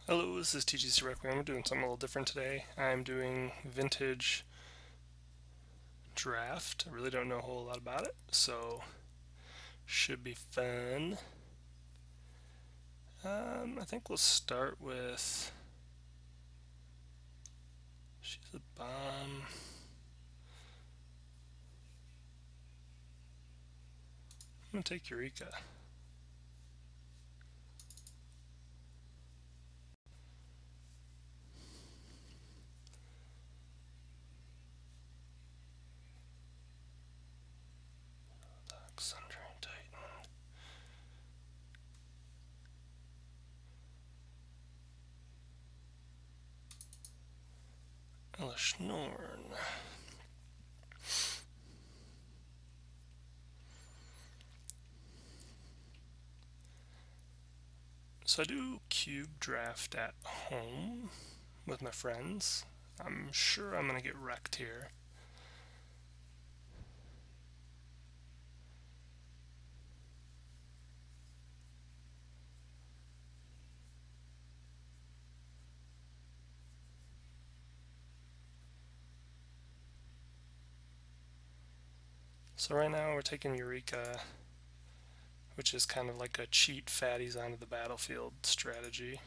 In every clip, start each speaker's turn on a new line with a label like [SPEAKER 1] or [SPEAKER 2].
[SPEAKER 1] Hello, this is TGC Requiem. I'm doing something a little different today. I'm doing vintage draft. I really don't know a whole lot about it, so should be fun. I think we'll start with She's a Bomb. I'm gonna take Eureka. Sundering Titan. Elish Norn. So I do cube draft at home with my friends. I'm sure I'm gonna get wrecked here. So right now we're taking Eureka, which is kind of like a cheat fatties onto the battlefield strategy.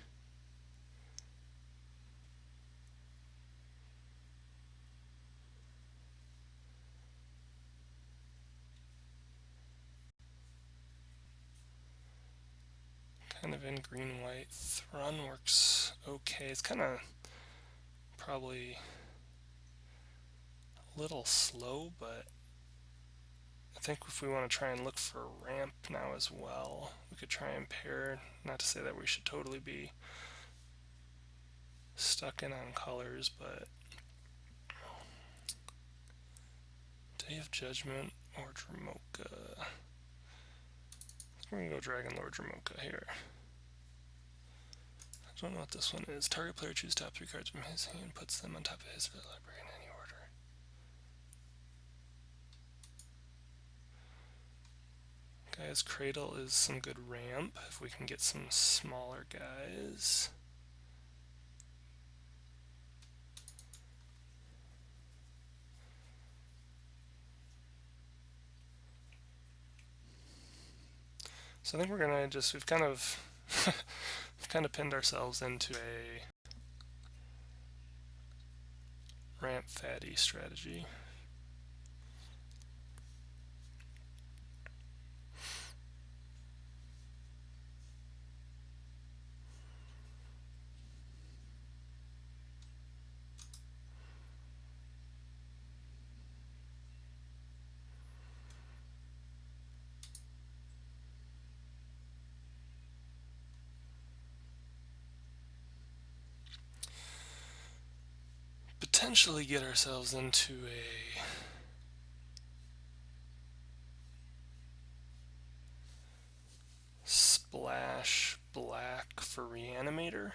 [SPEAKER 1] Kind of in green-white. Thrun works okay. It's kind of probably a little slow, but I think if we want to try and look for a ramp now as well, we could try and pair. Not to say that we should totally be stuck in on colors, but Day of Judgment or Dromoka. We're going to go Dragon Lord Dromoka here. I don't know what this one is. Target player chooses top 3 cards from his hand, puts them on top of his or the library in any order. Gaia's Cradle is some good ramp if we can get some smaller guys. So I think we're gonna just we've kind of pinned ourselves into a ramp fatty strategy. Potentially get ourselves into a splash black for Reanimator.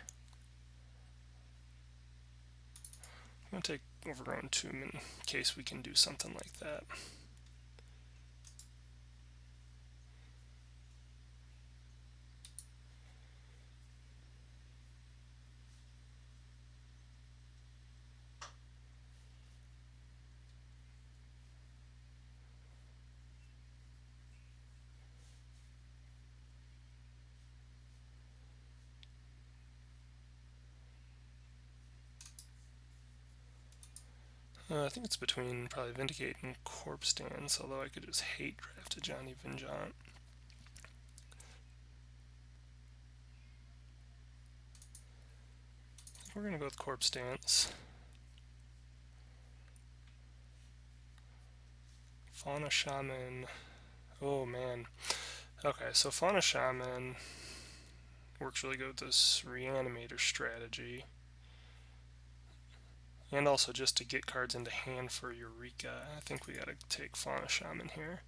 [SPEAKER 1] I'm gonna take Overgrown Tomb in case we can do something like that. I think it's between probably Vindicate and Corpse Dance, although I could just hate draft a Johnny Vinjant. We're gonna go with Corpse Dance. Fauna Shaman. Oh man. Okay, so Fauna Shaman works really good with this Reanimator strategy. And also just to get cards into hand for Eureka. I think we gotta take Fauna Shaman here.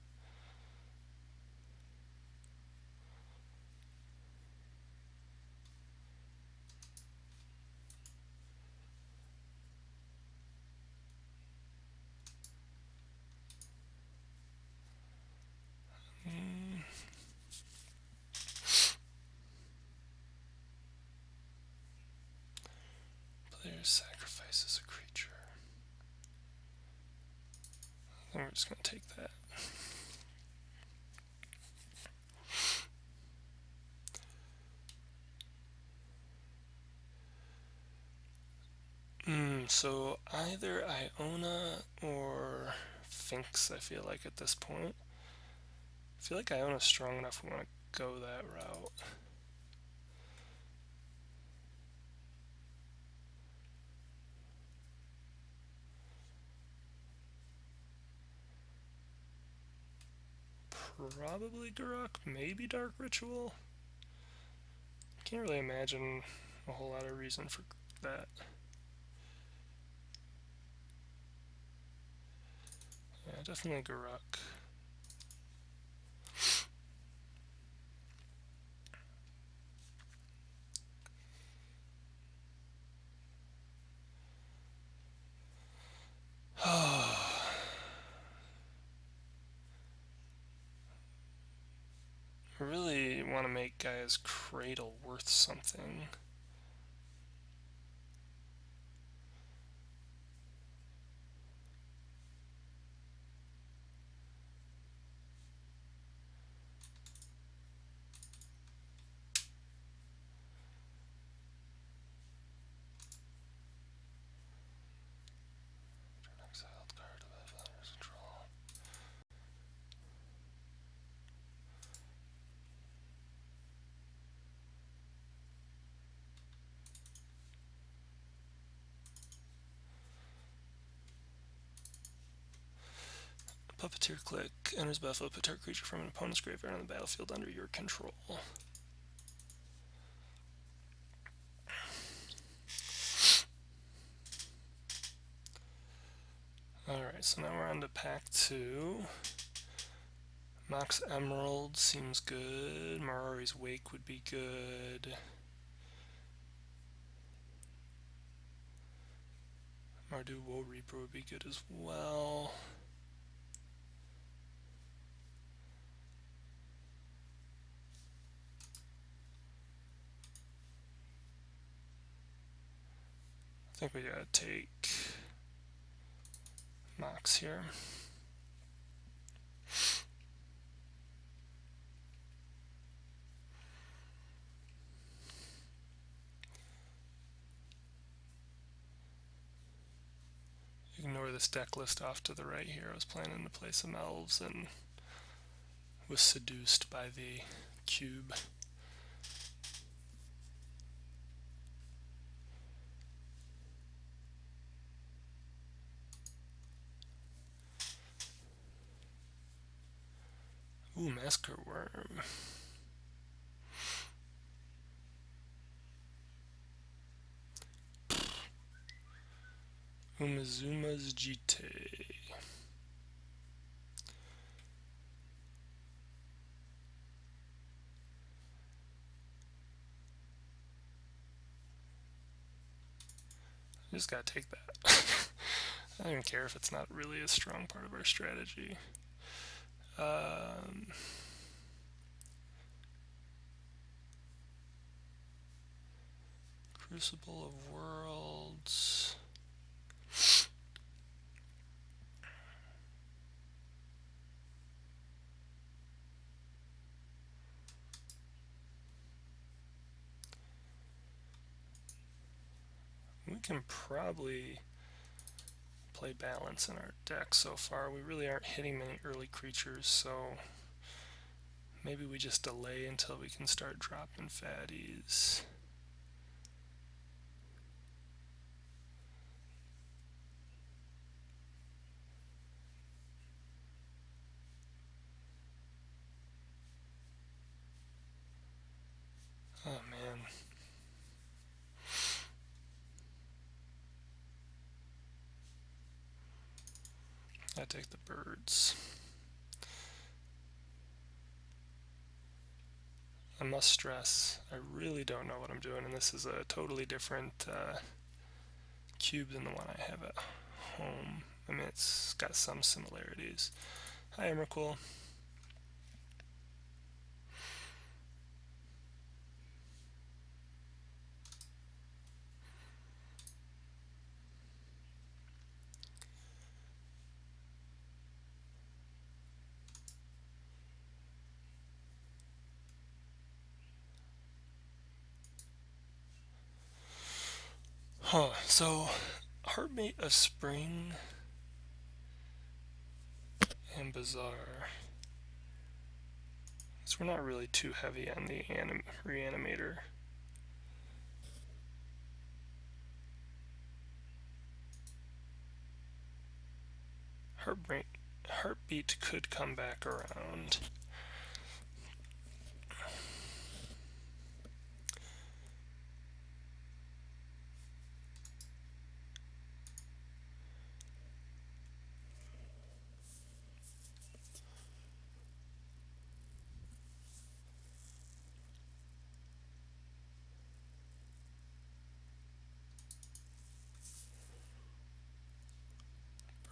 [SPEAKER 1] sacrifices a creature. And we're just going to take that. So either Iona or Finks, I feel like at this point. I feel like Iona's strong enough we want to go that route. Probably Garruk, maybe Dark Ritual. Can't really imagine a whole lot of reason for that. Yeah, definitely Garruk. I really want to make Gaia's Cradle worth something. Exiled card of Avalanche's control. Puppeteer click. Enters battlefield. Put target creature from an opponent's graveyard on the battlefield under your control. Alright, so now we're on to pack 2. Mox Emerald seems good. Marari's Wake would be good. Mardu Woe Reaper would be good as well. I think we gotta take Mox here. Ignore this deck list off to the right here. I was planning to play some elves and was seduced by the cube. Ooh, Massacre Worm. Umazuma's Jite. I just gotta take that. I don't even care if it's not really a strong part of our strategy. Crucible of Worlds. We can probably play balance in our deck so far. We really aren't hitting many early creatures, so maybe we just delay until we can start dropping fatties. Oh man. I take the birds. I must stress, I really don't know what I'm doing, and this is a totally different cube than the one I have at home. I mean, it's got some similarities. Hi, Emrakul. So Heartbeat of Spring and Bazaar. So we're not really too heavy on the Reanimator. Heartbeat could come back around.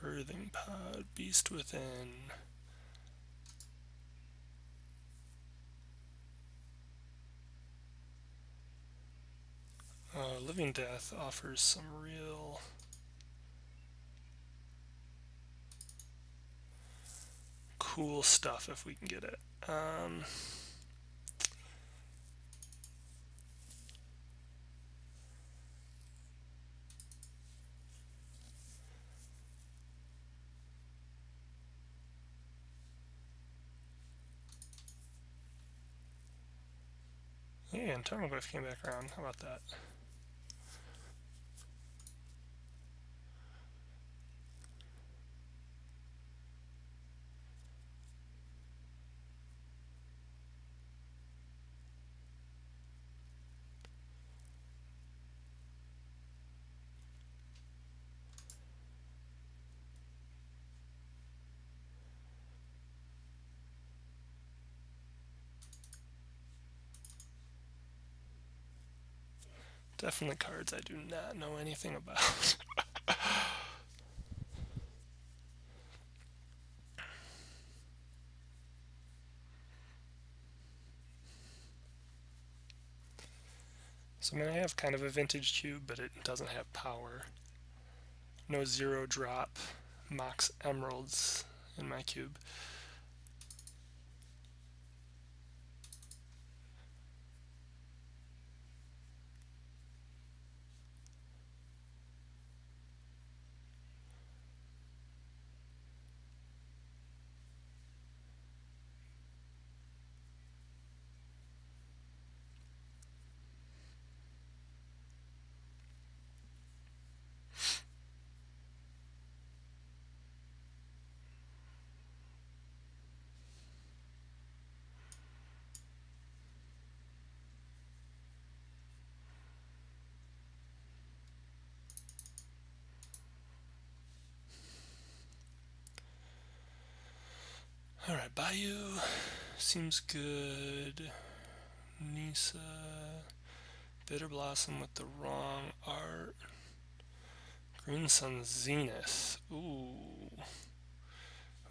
[SPEAKER 1] Birthing Pod, Beast Within. Living Death offers some real cool stuff if we can get it. Yeah, and Tarmogoyf came back around. How about that? Definitely cards I do not know anything about. So I mean, I have kind of a vintage cube, but it doesn't have power. No 0-drop Mox Emeralds in my cube. Alright, Bayou seems good. Nisa. Bitter Blossom with the wrong art. Green Sun Zenith. Ooh.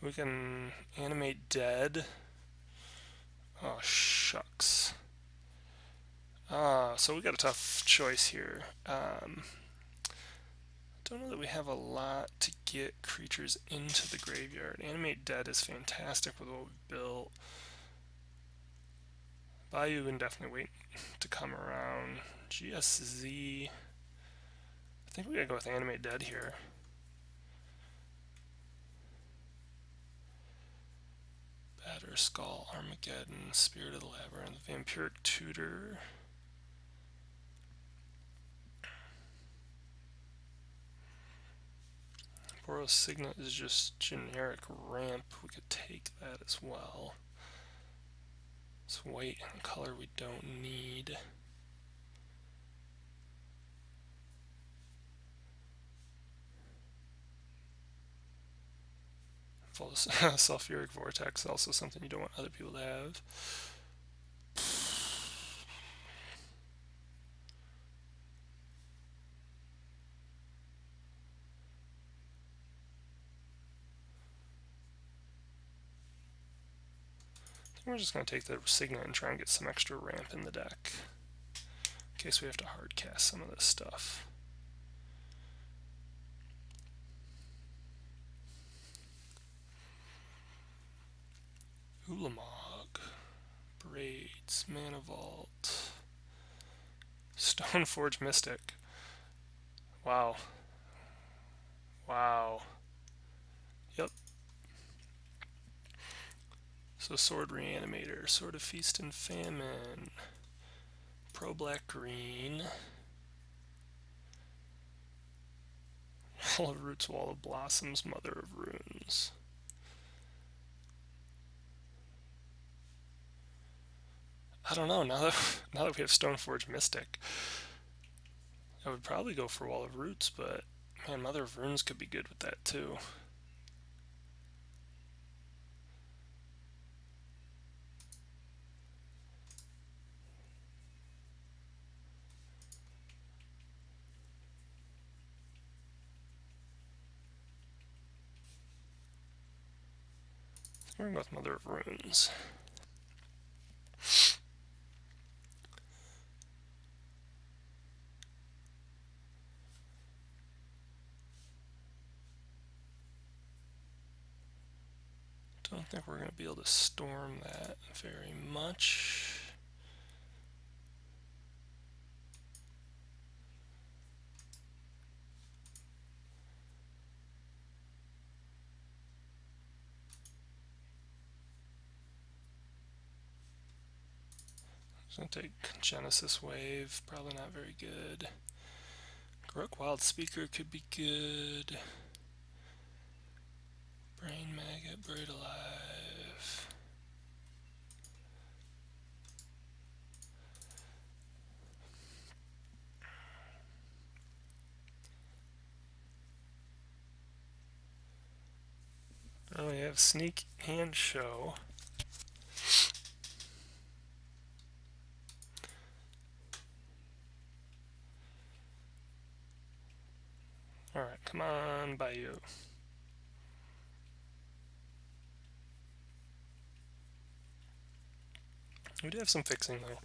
[SPEAKER 1] We can animate Dead. Oh, shucks. So we got a tough choice here. Don't know that we have a lot to get creatures into the graveyard. Animate Dead is fantastic with what we've built. Bayou can definitely wait to come around. GSZ. I think we gotta go with Animate Dead here. Batter Skull, Armageddon, Spirit of the Labyrinth, Vampiric Tutor. Boros Signet is just generic ramp. We could take that as well. It's white and color we don't need. Sulfuric Vortex, also something you don't want other people to have. We're just going to take the Signet and try and get some extra ramp in the deck, in case we have to hard cast some of this stuff. Ulamog, Braids, Mana Vault, Stoneforge Mystic. Wow. Wow. Yep. So Sword Reanimator, Sword of Feast and Famine, Pro Black Green, Wall of Roots, Wall of Blossoms, Mother of Runes. I don't know, now that we have Stoneforge Mystic, I would probably go for Wall of Roots, but man, Mother of Runes could be good with that too. We're going to go with Mother of Runes. Don't think we're going to be able to storm that very much. It's going to take Genesis Wave, probably not very good. Garruk Wild Speaker could be good. Brain Maggot, Buried Alive. Oh, we have Sneak and Show. Alright, come on, Bayou. We do have some fixing though.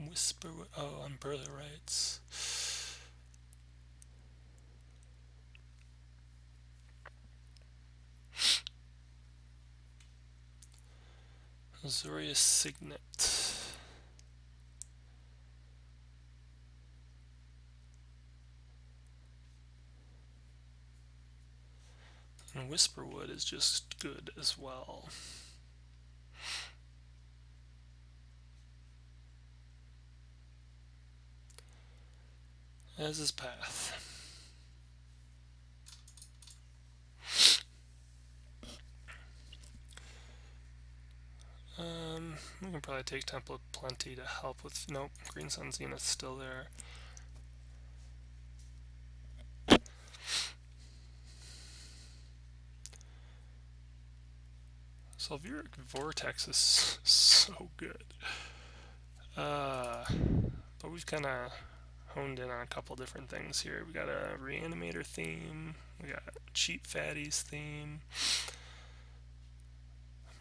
[SPEAKER 1] Whisper. Oh, Unburly Rights. Azorius Signet. And Whisperwood is just good as well. As is Path. We can probably take Temple of Plenty to help with... Nope, Green Sun Zenith's still there. Sulfuric Vortex is so good. But we've kind of honed in on a couple different things here. We got a Reanimator theme. We got a Cheap Fatties theme.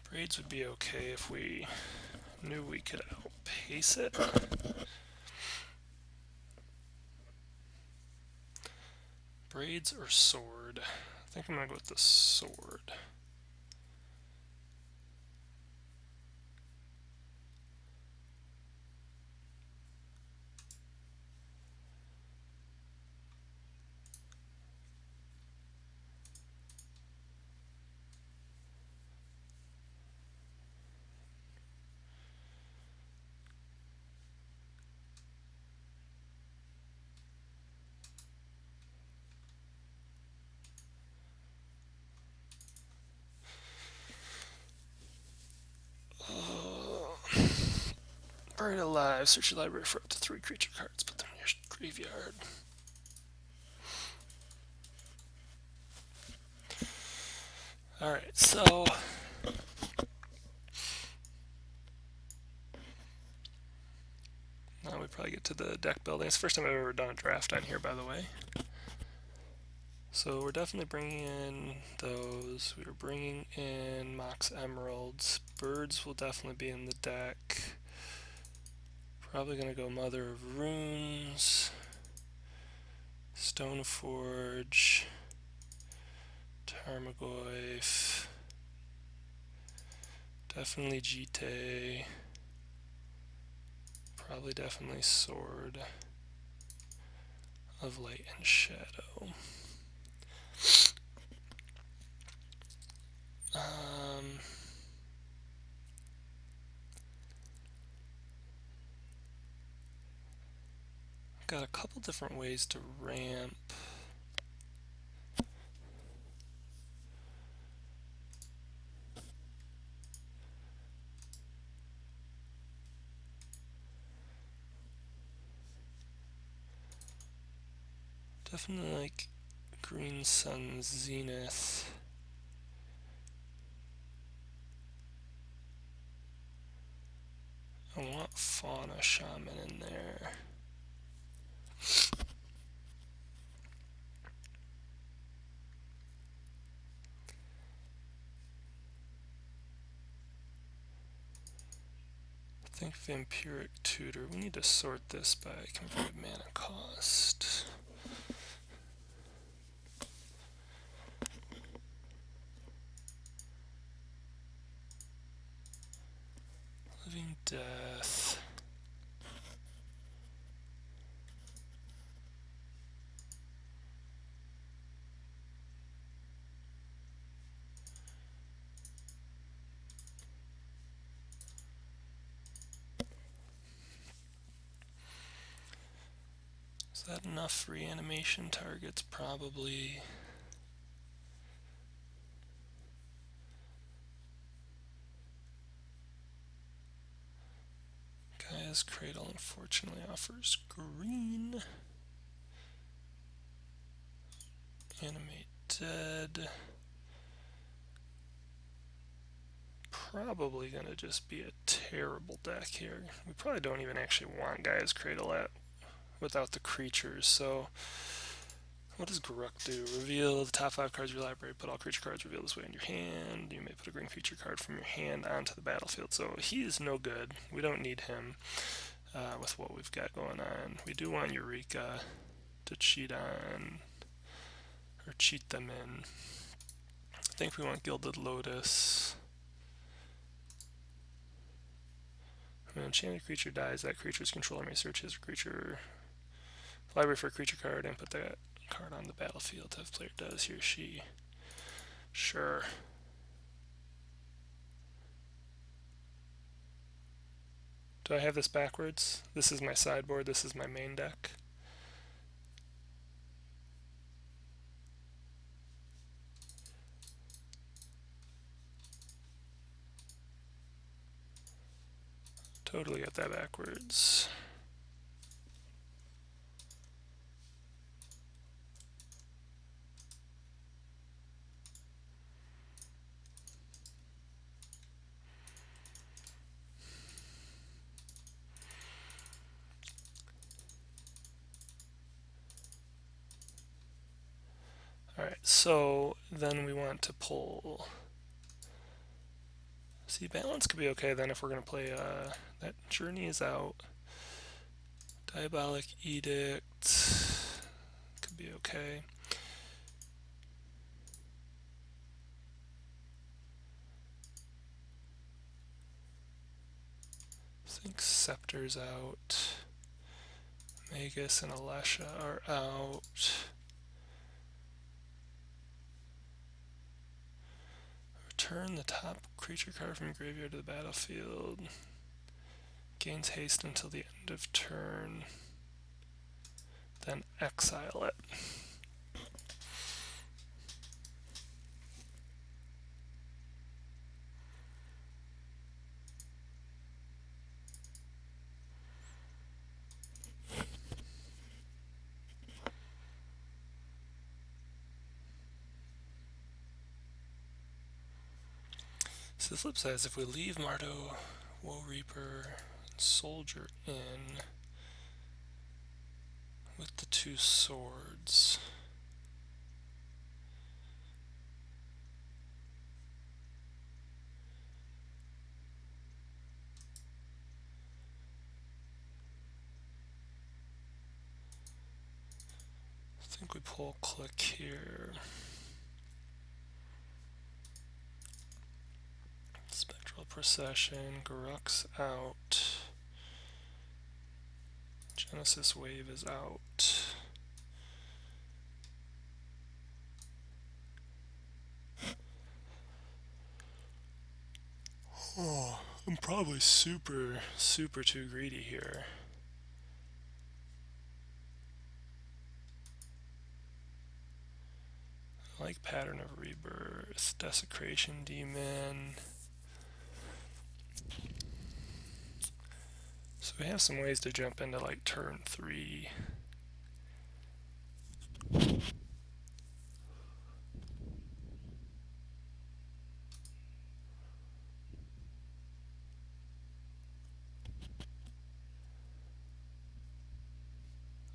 [SPEAKER 1] Braids would be okay if we knew we could outpace it. Braids or Sword? I think I'm going to go with the Sword. Buried Alive. Search your library for up to 3 creature cards. Put them in your graveyard. Alright, so... now we probably get to the deck building. It's the first time I've ever done a draft on here, by the way. So we're definitely bringing in those. We are bringing in Mox Emeralds. Birds will definitely be in the deck. Probably going to go Mother of Runes. Stoneforge. Tarmogoyf. Definitely Jitte. Probably definitely Sword of Light and Shadow. Got a couple different ways to ramp. Definitely like Green Sun Zenith. I want Fauna Shaman in there. I think Vampiric Tutor. We need to sort this by converted mana cost. Living Death. Is that enough reanimation targets? Probably. Gaia's Cradle unfortunately offers green. Animate Dead. Probably gonna just be a terrible deck here. We probably don't even actually want Gaia's Cradle without the creatures, so what does Garruk do? Reveal the top 5 cards of your library, put all creature cards revealed this way in your hand. You may put a green creature card from your hand onto the battlefield, so he is no good. We don't need him with what we've got going on. We do want Eureka to cheat on, or cheat them in. I think we want Gilded Lotus. When an enchanted creature dies, that creature's controller may search his creature library for a creature card and put that card on the battlefield. If the player does, he or she. Sure. Do I have this backwards? This is my sideboard, this is my main deck. Totally got that backwards. Alright, so then we want to pull. See, balance could be okay then if we're going to play. That Journey is out. Diabolic Edict could be okay. I think Scepter's out. Magus and Alesha are out. Return the top creature card from your graveyard to the battlefield. Gains haste until the end of turn. Then exile it. So the flip side is if we leave Mardu, Woe Reaper, and Soldier in with the 2 swords. I think we pull Click here. Procession, Garruk's out. Genesis Wave is out. Oh, I'm probably super too greedy here. I like Pattern of Rebirth, Desecration Demon. So we have some ways to jump into like turn 3.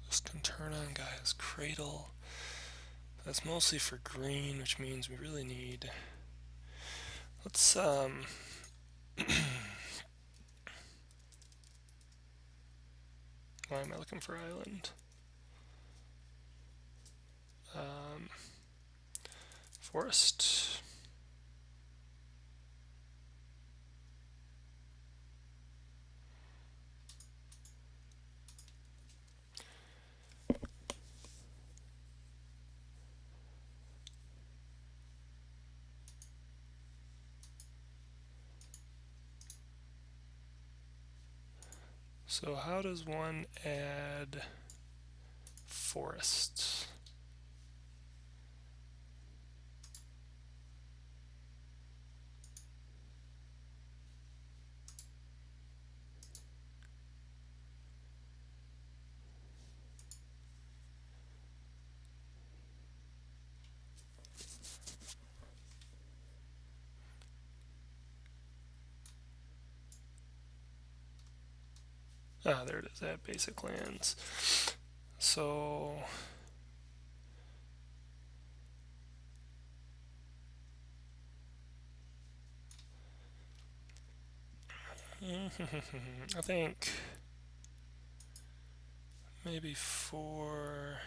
[SPEAKER 1] This can turn on Gaia's Cradle. That's mostly for green, which means we really need... Let's, why am I looking for island? Forest. So how does one add forests? Ah, there it is, at basic lands. So I think maybe 4,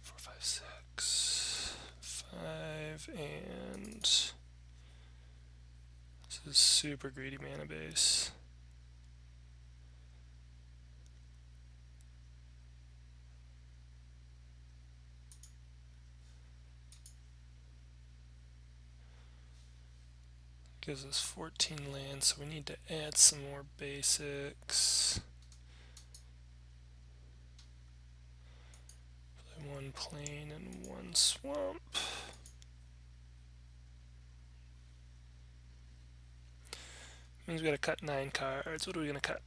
[SPEAKER 1] 5, 6, 5, and this is super greedy mana base. Gives us 14 lands, so we need to add some more basics. Play 1 plain and 1 swamp. Means we gotta cut 9 cards. What are we gonna cut?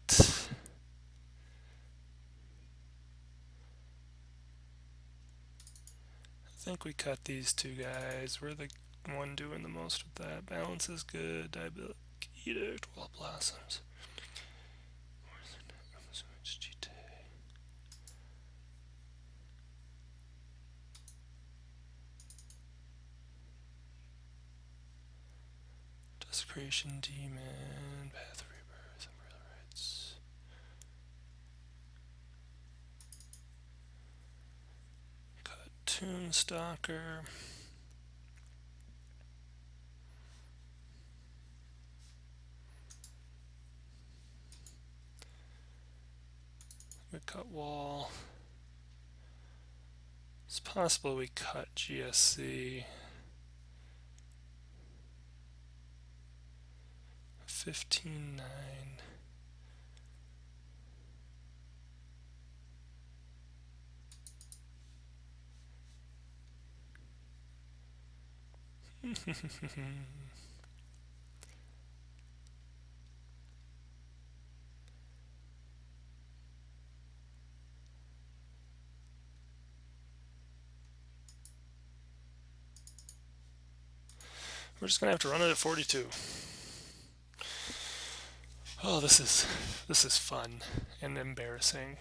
[SPEAKER 1] I think we cut these 2 guys. We're the one doing the most with that. Balance is good. Diabolic Edict, Wild Blossoms. Desecration Demon, Path of Rebirth, Umbrella Rights. Cut Tombstalker. We cut Wall. It's possible we cut GSC. 15-9. We're just gonna have to run it at 42. Oh, this is fun and embarrassing.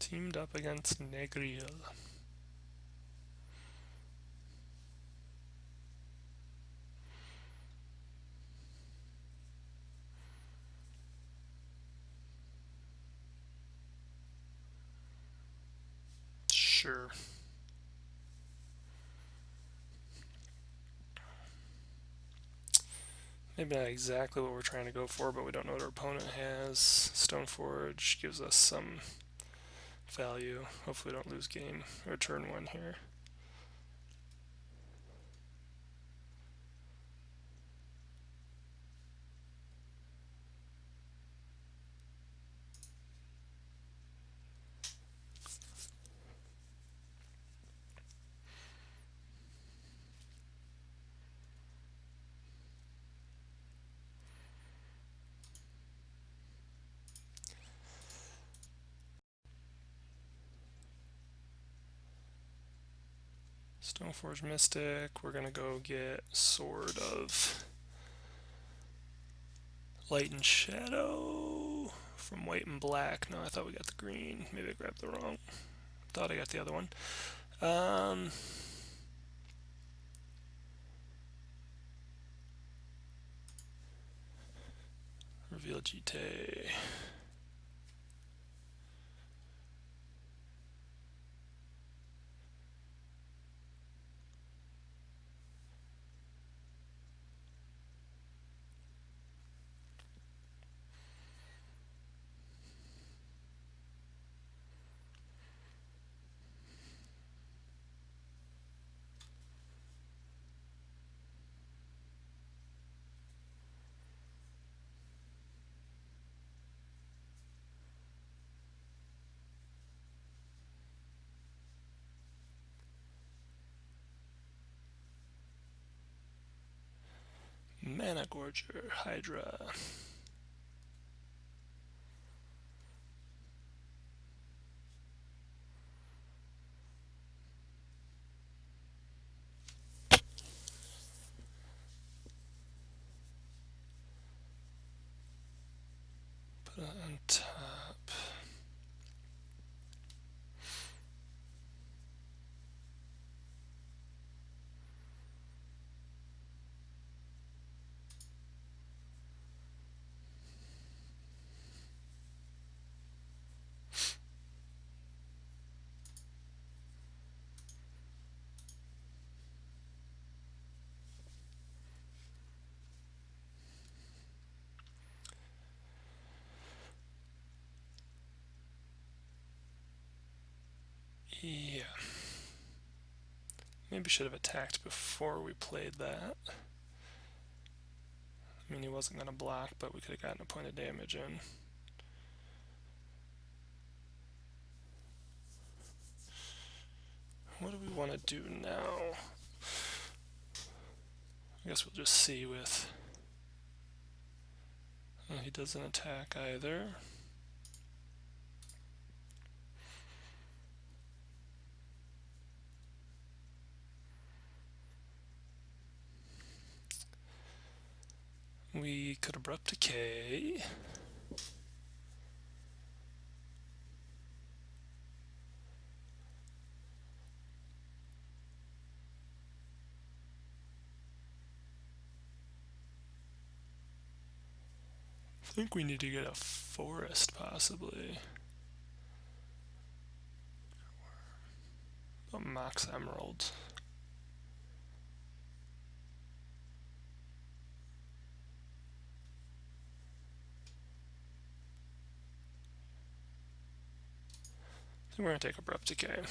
[SPEAKER 1] teamed up against Negril. Sure. Maybe not exactly what we're trying to go for, but we don't know what our opponent has. Stoneforge gives us some value. Hopefully we don't lose game or turn one here. Stoneforge Mystic. We're gonna go get Sword of Light and Shadow from white and black. No, I thought we got the green. Maybe I grabbed the wrong. Thought I got the other one. Reveal Jite. Mana Gorger, Hydra. Put it on top. Yeah. Maybe should have attacked before we played that. I mean, he wasn't going to block, but we could have gotten a point of damage in. What do we want to do now? I guess we'll just see with... he doesn't attack either. We could Abrupt Decay. I think we need to get a forest, possibly. A Mox Emerald. I think we're going to take Abrupt Decay.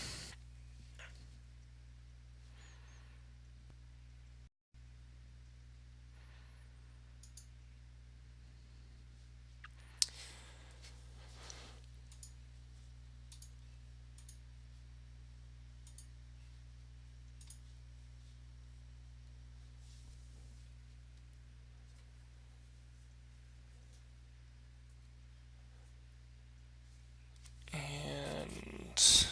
[SPEAKER 1] And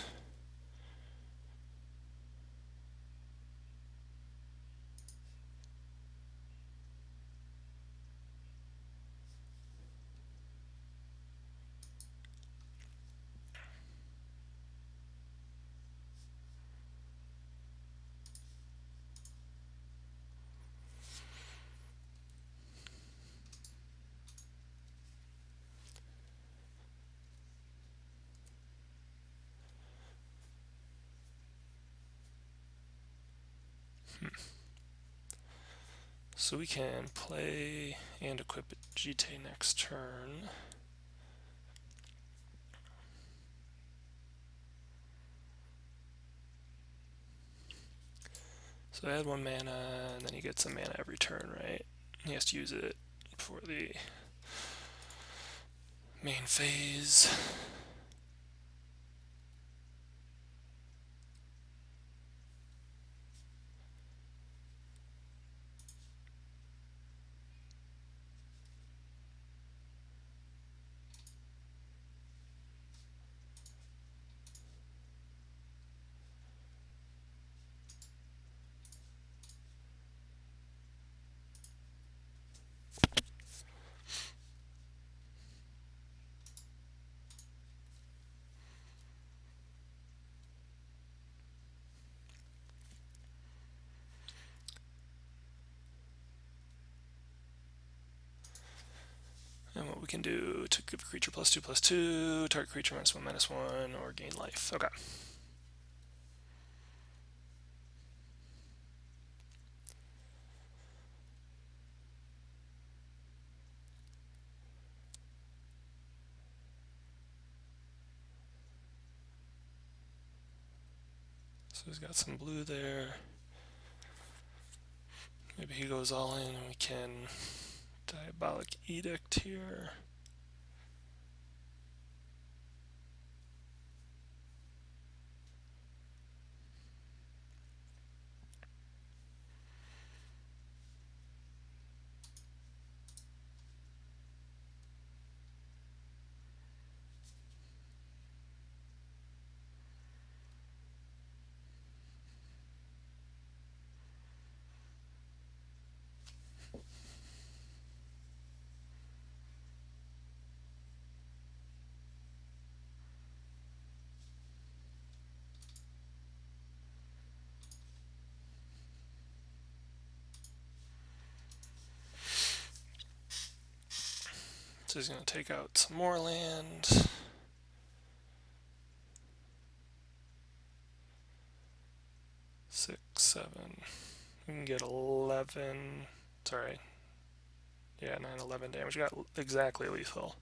[SPEAKER 1] So we can play and equip Jite next turn. So add 1 mana, and then he gets a mana every turn, right? He has to use it for the main phase. And what we can do to give a creature +2/+2, target creature -1/-1, or gain life. Okay. So he's got some blue there. Maybe he goes all in and we can Diabolic Edict here. So he's going to take out some more land. Six, 7. We can get 11. Sorry. Yeah, 9, 11 damage. We got exactly lethal.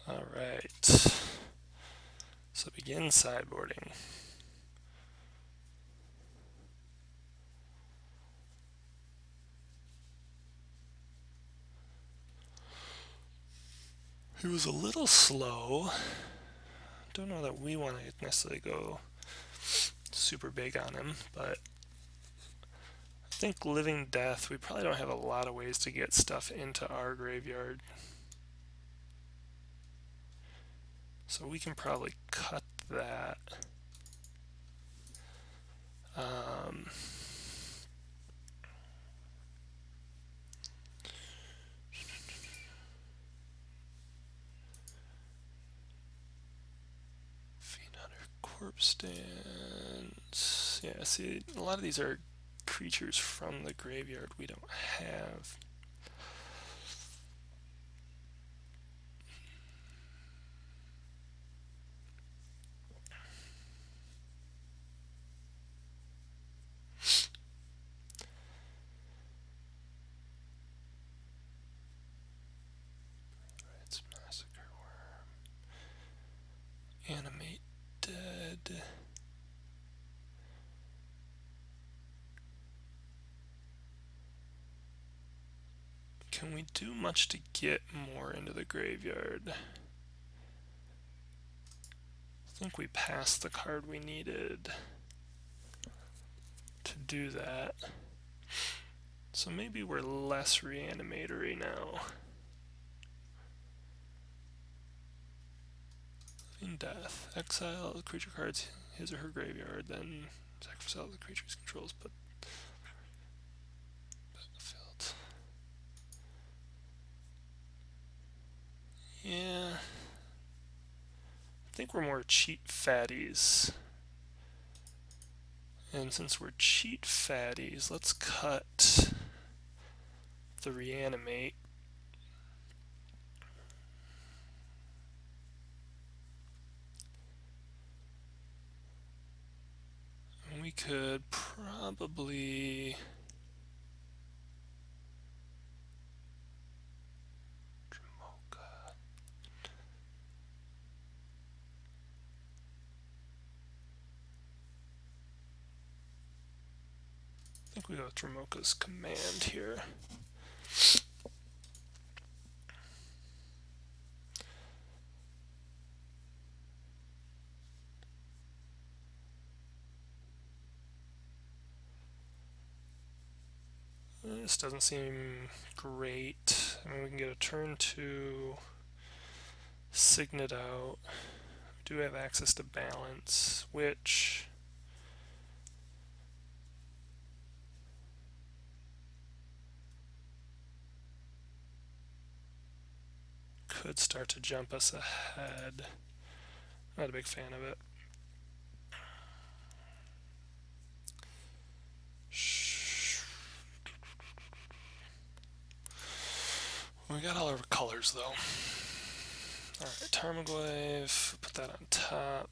[SPEAKER 1] Alright. So begin sideboarding. He was a little slow. Don't know that we want to necessarily go super big on him, but I think Living Death, we probably don't have a lot of ways to get stuff into our graveyard. So we can probably cut that. Fiend Hunter, Corpse Dance. Yeah, see, a lot of these are creatures from the graveyard we don't have. It's Massacre Worm. Animate Dead. Can we do much to get more into the graveyard? I think we passed the card we needed to do that. So maybe we're less reanimatory now. In Death. Exile the creature cards his or her graveyard, then sacrifice all the creature's controls, but battlefield. Yeah. I think we're more cheap fatties. And since we're cheat fatties, let's cut the reanimate. And we could probably I think we go with Dromoka's command here. This doesn't seem great. I mean, we can get a turn 2 Signet out. We do have access to balance, which could start to jump us ahead. Not a big fan of it. We got all our colors though. Alright, Tarmogoyf, put that on top.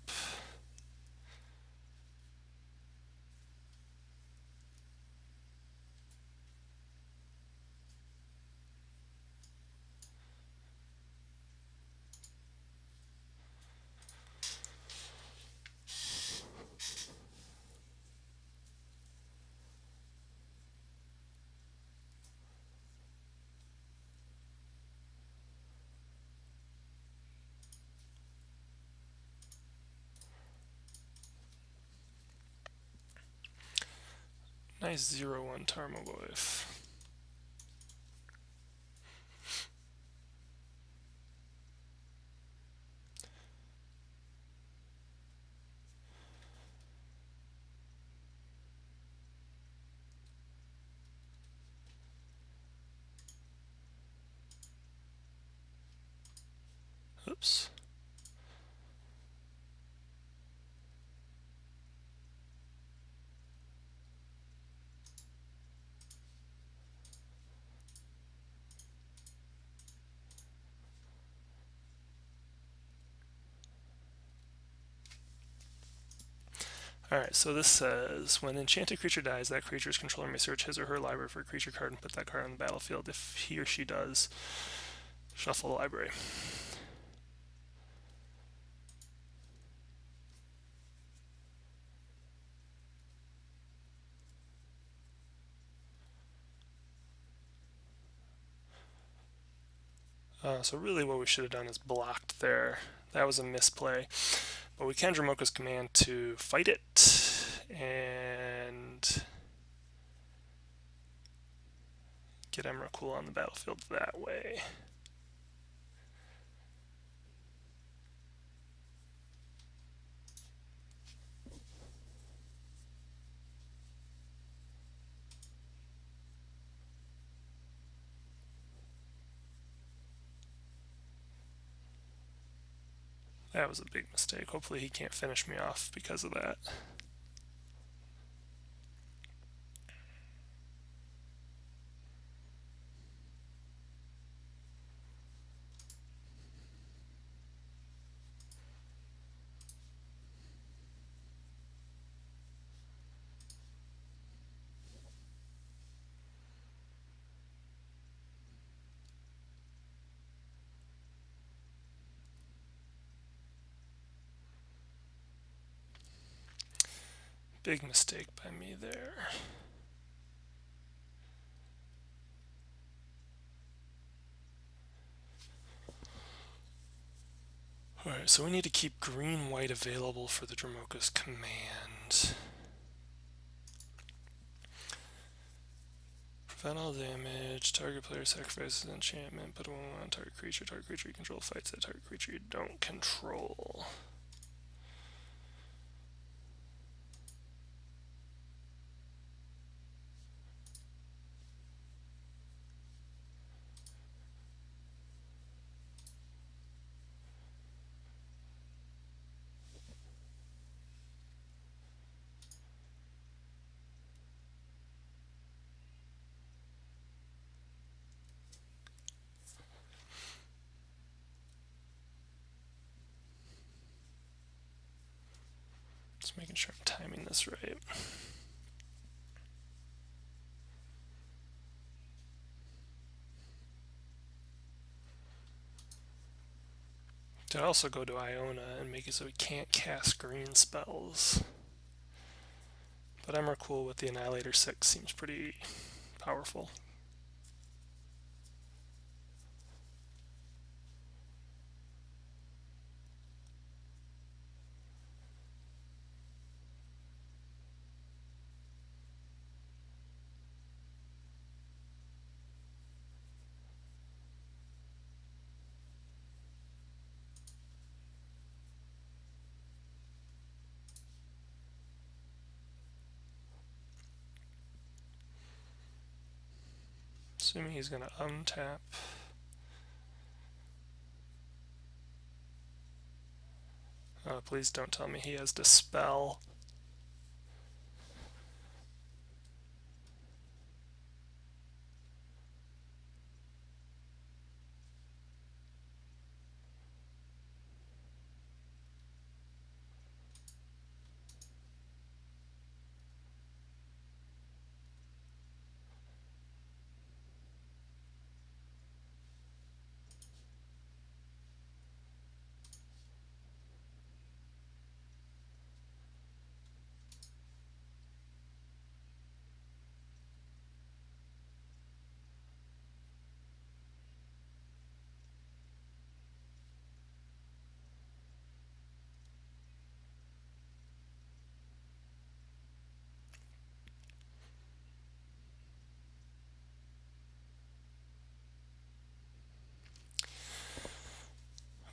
[SPEAKER 1] Nice 0-1 Tarmogoyf. Oops. Alright, so this says, when an enchanted creature dies, that creature's controller may search his or her library for a creature card and put that card on the battlefield. If he or she does, shuffle the library. So really what we should have done is blocked there. That was a misplay. But we can Dromoka's command to fight it and get Emrakul on the battlefield that way. That was a big mistake. Hopefully he can't finish me off because of that. Big mistake by me there. Alright, so we need to keep green-white available for the Dromoka's command. Prevent all damage, target player sacrifices an enchantment, put a 1/1 on target creature you control fights that target creature you don't control. Just making sure I'm timing this right. Could also go to Iona and make it so we can't cast green spells. But Emrakul with the Annihilator 6 seems pretty powerful. Assuming he's going to untap. Oh, please don't tell me he has Dispel.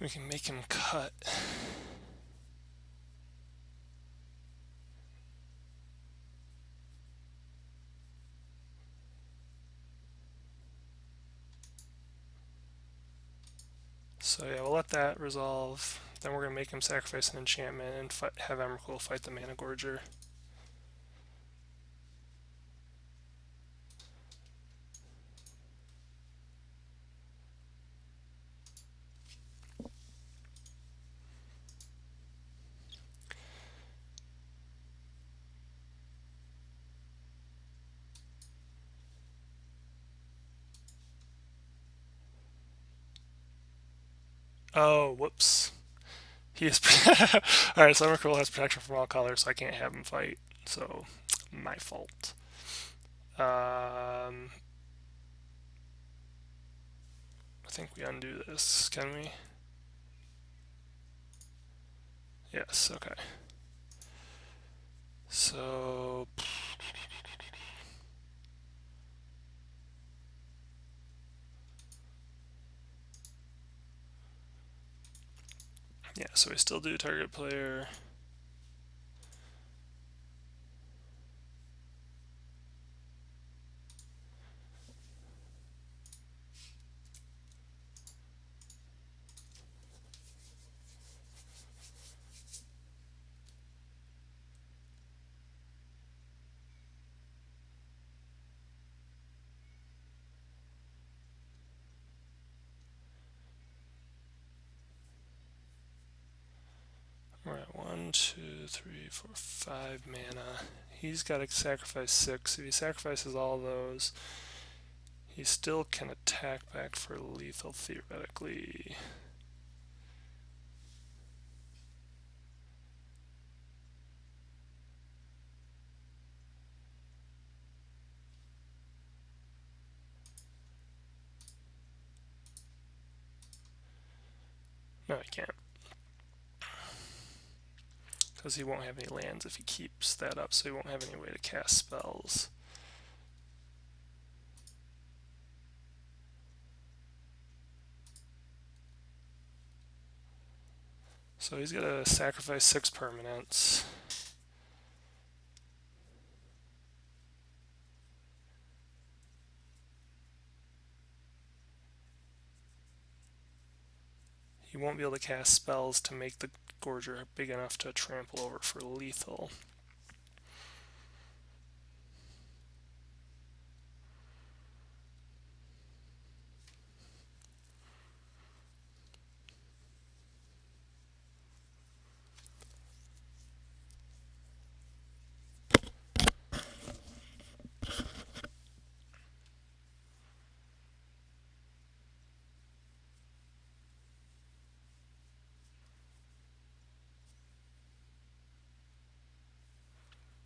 [SPEAKER 1] We can make him cut. So yeah, we'll let that resolve. Then we're going to make him sacrifice an enchantment and have Emrakul fight the Mana Gorger. Oh, whoops. He is. Alright, so Emrakul has protection from all colors, so I can't have him fight. So, my fault. I think we undo this, can we? Yes, okay. So. Yeah, so we still do target player. We're at 1, 2, 3, 4, 5 mana. He's got to sacrifice 6. If he sacrifices all those, he still can attack back for lethal theoretically. No, he can't. Because he won't have any lands if he keeps that up, so he won't have any way to cast spells. So he's got to sacrifice 6 permanents. He won't be able to cast spells to make the Gorger big enough to trample over for lethal.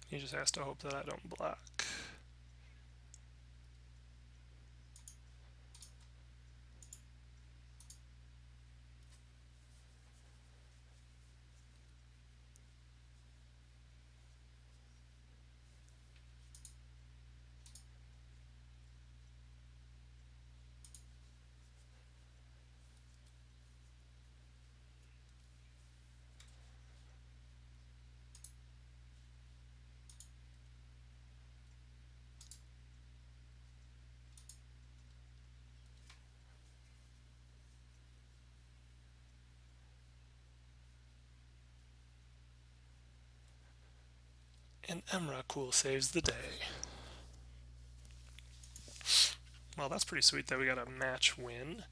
[SPEAKER 1] He just has to hope that I don't block. And Emrakul saves the day. Well, that's pretty sweet that we got a match win.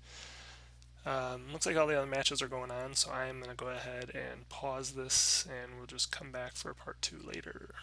[SPEAKER 1] Looks like all the other matches are going on, so I'm going to go ahead and pause this, and we'll just come back for part 2 later.